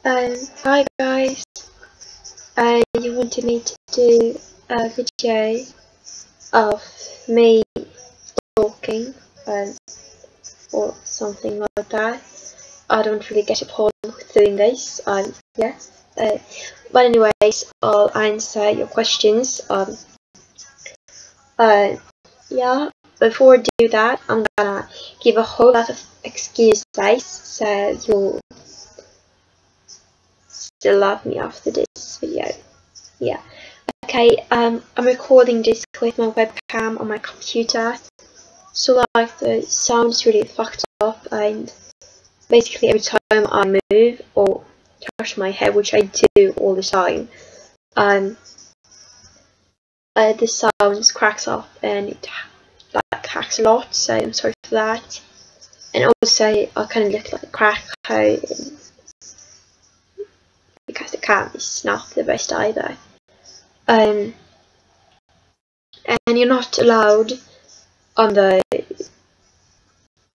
Hi guys, you wanted me to do a video of me talking or something like that. I don't really get a point with doing this, yes. But anyways, I'll answer your questions. Yeah, before I do that, I'm gonna give a whole lot of excuses so you'll still love me after this video. Yeah. Okay, I'm recording this with my webcam on my computer, so like the sound is really fucked up, and basically every time I move or touch my head, which I do all the time, the sound cracks up and it like hacks a lot, so I'm sorry for that. And also I kind of look like a crackhead because the cam is not the best either. And you're not allowed under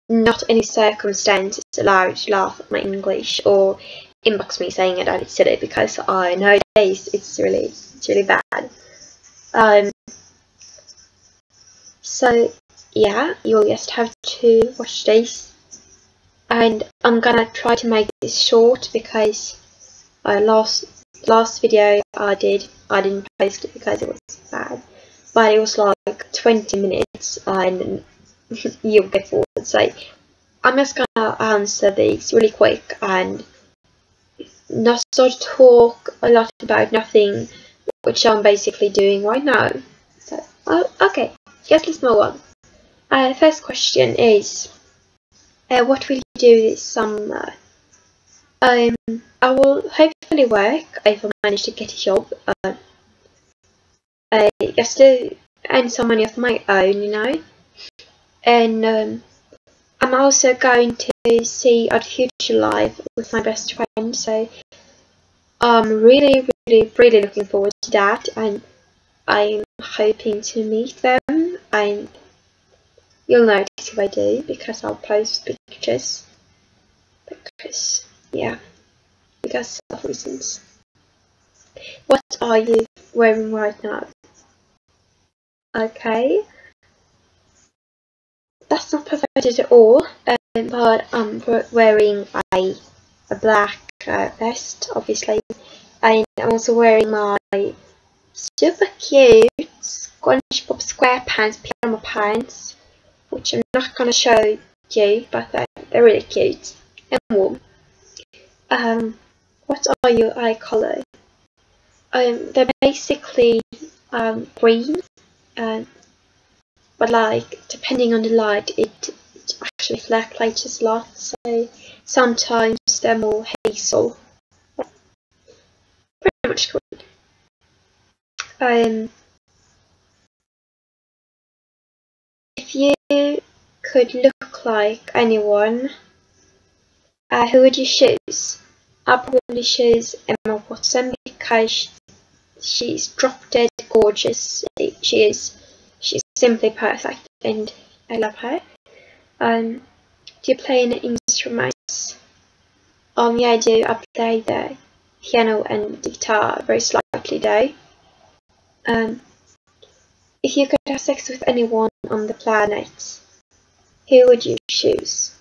not any circumstance is allowed to laugh at my English or inbox me saying that I said it, because nowadays it's really bad. So yeah, you'll just have to watch this, and I'm gonna try to make this short because last video I didn't post it because it was bad, but it was like 20 minutes and you'll get bored. So I'm just gonna answer these really quick and not sort of talk a lot about nothing, which I'm basically doing right now. So okay, let's move on. First question is, what will you do this summer? I will hopefully work if I manage to get a job. Just to earn some money of my own, you know. And I'm also going to see Odd Future live with my best friend, so I'm really looking forward to that, and I'm hoping to meet them, and you'll notice if I do because I'll post pictures. Yeah, because of reasons. What are you wearing right now? Okay, that's not perfect at all, but I'm wearing a black vest, obviously, and I'm also wearing my super cute SpongeBob SquarePants pyjama pants, which I'm not gonna show you, but they're really cute and warm. What are your eye colour? They're basically green, but like depending on the light, it actually fluctuates a lot. So sometimes they're more hazel. Pretty much green. If you could look like anyone, who would you choose? I'll probably choose Emma Watson because she's drop dead gorgeous. She's simply perfect, and I love her. Do you play any instruments? Yeah, I do. I play the piano and the guitar very slightly though. If you could have sex with anyone on the planet, who would you choose?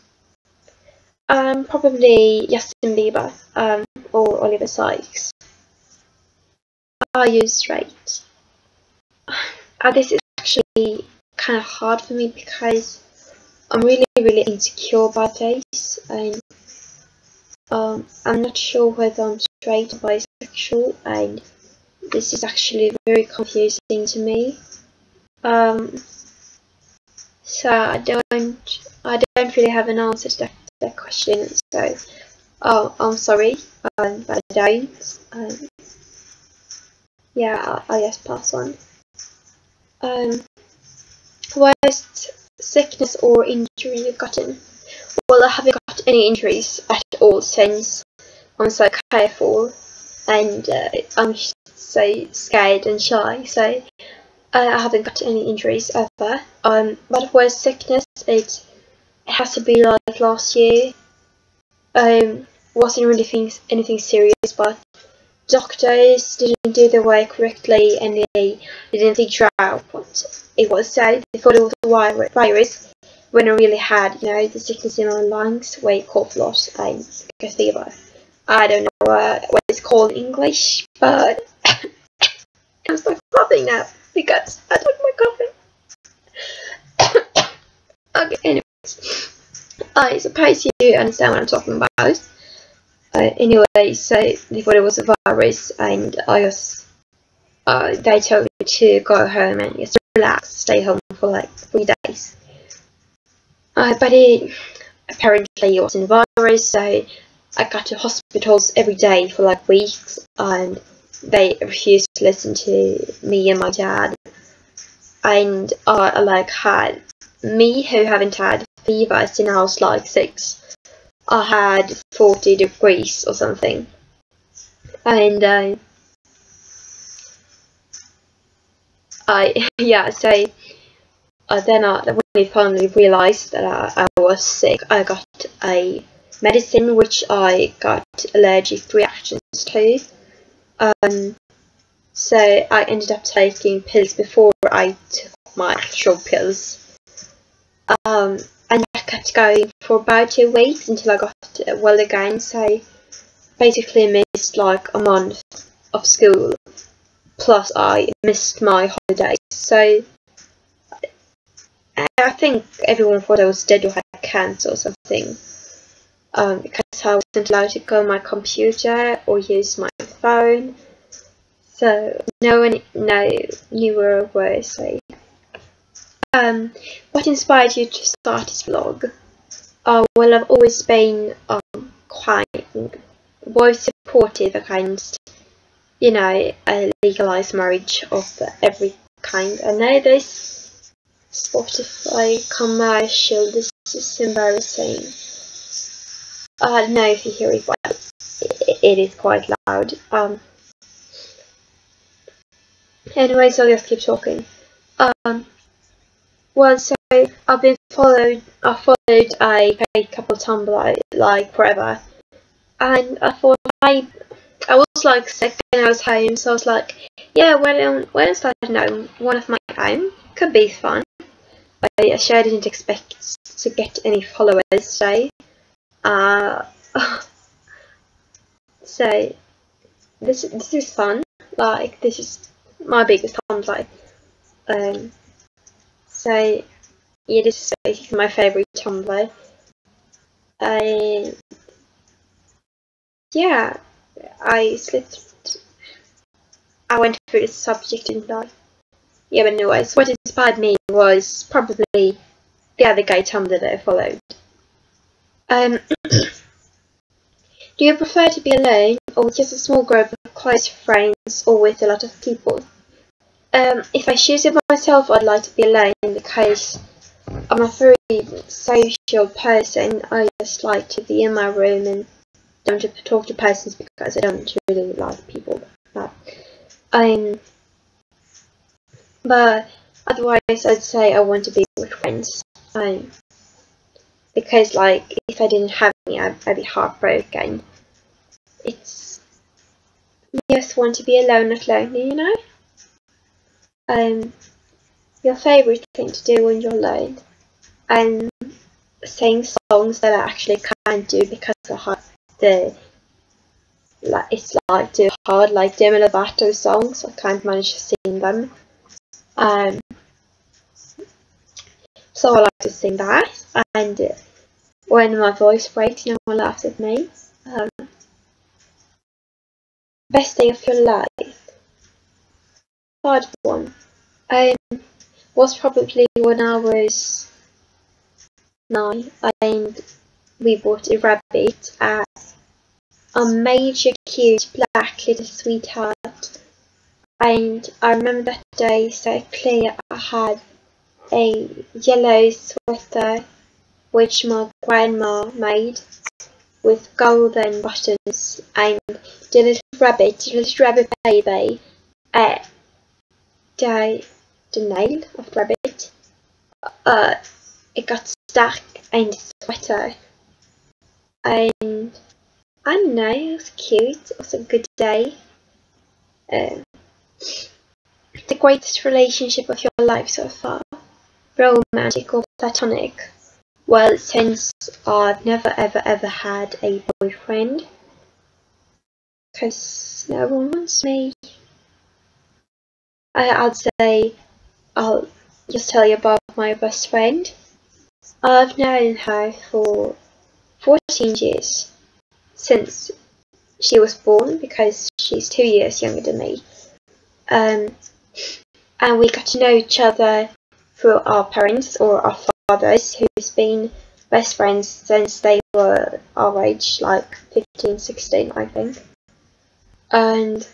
Probably Justin Bieber, or Oliver Sykes. Are you straight? This is actually kind of hard for me because I'm really insecure about this, and I'm not sure whether I'm straight or bisexual, and this is actually very confusing to me. So I don't really have an answer to that question. So I'm sorry, but I don't. Yeah, I'll just pass on. Worst sickness or injury you've gotten? Well, I haven't got any injuries at all since I'm so careful, and I'm so scared and shy, so I haven't got any injuries ever. But worst sickness, it has to be like last year. wasn't really anything serious, but doctors didn't do their work correctly and they didn't figure out what it was. They thought it was a virus when I really had, the sickness in my lungs where it coughed a lot and got fever. I don't know what it's called in English, but I'm still coughing now because I took my coughing. Okay, anyways, I suppose you understand what I'm talking about. Anyway, so they thought it was a virus, and they told me to go home and just relax, stay home for like 3 days. But apparently it wasn't a virus, so I got to hospitals every day for like weeks, and they refused to listen to me and my dad. And I had me who haven't had fever since I was like 6. I had 40 degrees or something, and then when I finally realized that I was sick, I got a medicine which I got allergic reactions to. So I ended up taking pills before I took my actual pills. And that kept going for about 2 weeks until I got well again. So basically missed like a month of school, plus I missed my holidays. So I think everyone thought I was dead or had cancer or something, because I wasn't allowed to go on my computer or use my phone. So no one knew where I was. So what inspired you to start this vlog? Well, I've always been quite both supportive against, a legalized marriage of every kind. I know this Spotify commercial, this is embarrassing. I don't know if you hear it, but it is quite loud. Anyway, so I'll just keep talking. Well, so I followed a fake couple Tumblr like forever, and I thought I was like sick and I was home, so I was like, yeah, why don't start one of my own? Could be fun. I sure didn't expect to get any followers today. So this is fun. Like, this is my biggest Tumblr. So yeah, this is basically my favourite Tumblr. Yeah, I went through this subject, didn't I? Yeah, but anyways, what inspired me was probably the other gay Tumblr that I followed. Do you prefer to be alone, or with just a small group of close friends, or with a lot of people? If I choose it myself, I'd like to be alone because I'm a very social person. I just like to be in my room and don't talk to persons because I don't really like people. But otherwise, I'd say I want to be with friends. Because like if I didn't have any, I'd be heartbroken. It's you just want to be alone, not lonely, Your favorite thing to do when you're alone, and sing songs that I actually can't do because it's like too hard, like Demi Lovato songs. I can't manage to sing them. So I like to sing that, and when my voice breaks, no one laughs at me. Best day of your life, hard one. Was probably when I was 9, and we bought a rabbit at a major cute black little sweetheart. And I remember that day so clear. I had a yellow sweater which my grandma made with golden buttons, and the little rabbit baby, the nail of the rabbit, it got stuck in the sweater, and I don't know, it was cute, it was a good day. The greatest relationship of your life so far? Romantic or platonic? Well, since I've never ever had a boyfriend, because no one wants me, I'd say I'll just tell you about my best friend. I've known her for 14 years, since she was born, because she's 2 years younger than me. And we got to know each other through our parents or our fathers, who's been best friends since they were our age, like 15, 16, I think. And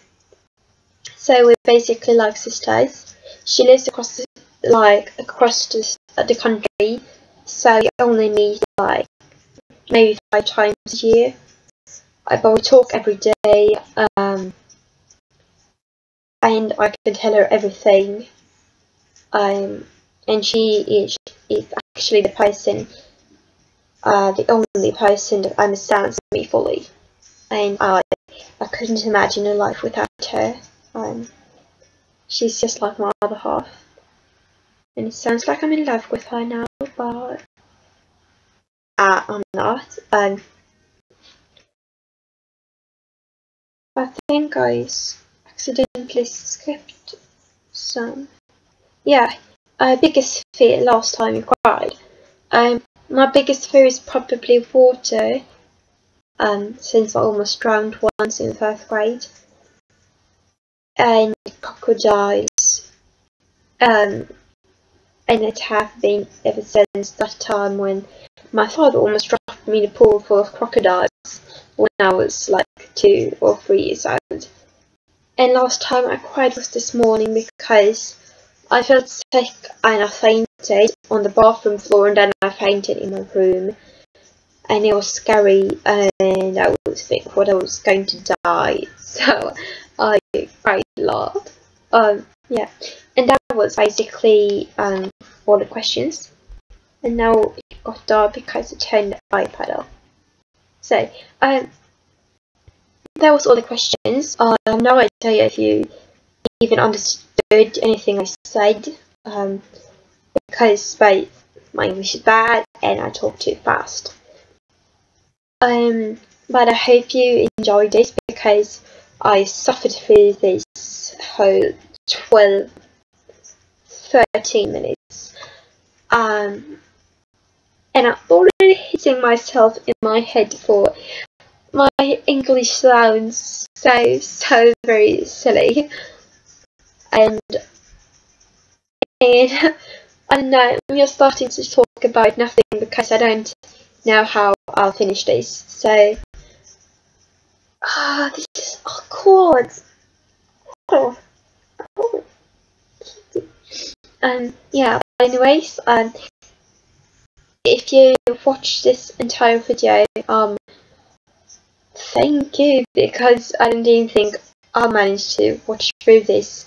so we're basically like sisters. She lives across the country, so we only meet like maybe 5 times a year. But we talk every day, and I can tell her everything. And she is actually the only person that understands me fully. And I couldn't imagine a life without her. She's just like my other half. And it sounds like I'm in love with her now, but I'm not. I think I accidentally skipped some. Yeah, biggest fear last time you cried. My biggest fear is probably water. Since I almost drowned once in 1st grade. And crocodiles. And it have been ever since that time when my father almost dropped me in a pool full of crocodiles when I was like 2 or 3 years old. And last time I cried was this morning because I felt sick and I fainted on the bathroom floor, and then I fainted in my room. And it was scary, and I was thinking what I was going to die, so I cried a lot. Yeah, and that was basically all the questions. And now it got dark because I turned the iPad off. So that was all the questions. I have no idea if you even understood anything I said, because my English is bad and I talk too fast. But I hope you enjoyed this, because I suffered through this whole 13 minutes. And I'm already hitting myself in my head for my English sounds so very silly. And I don't know, I'm just starting to talk about nothing because I don't know how I'll finish this. So this is awkward. Oh. Yeah, anyways, if you watched this entire video, thank you, because I didn't even think I managed to watch through this.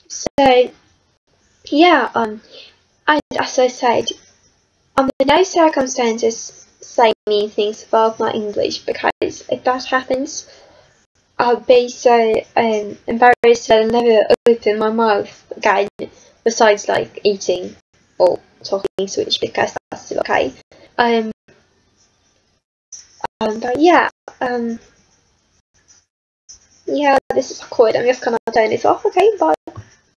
So yeah, and as I said, under no circumstances say mean things about my English, because if that happens, I'll be so embarrassed that I'll never open my mouth again, besides like eating or talking Swedish, because that's still okay. But yeah, yeah, this is awkward. I'm just gonna turn this off. Okay, bye.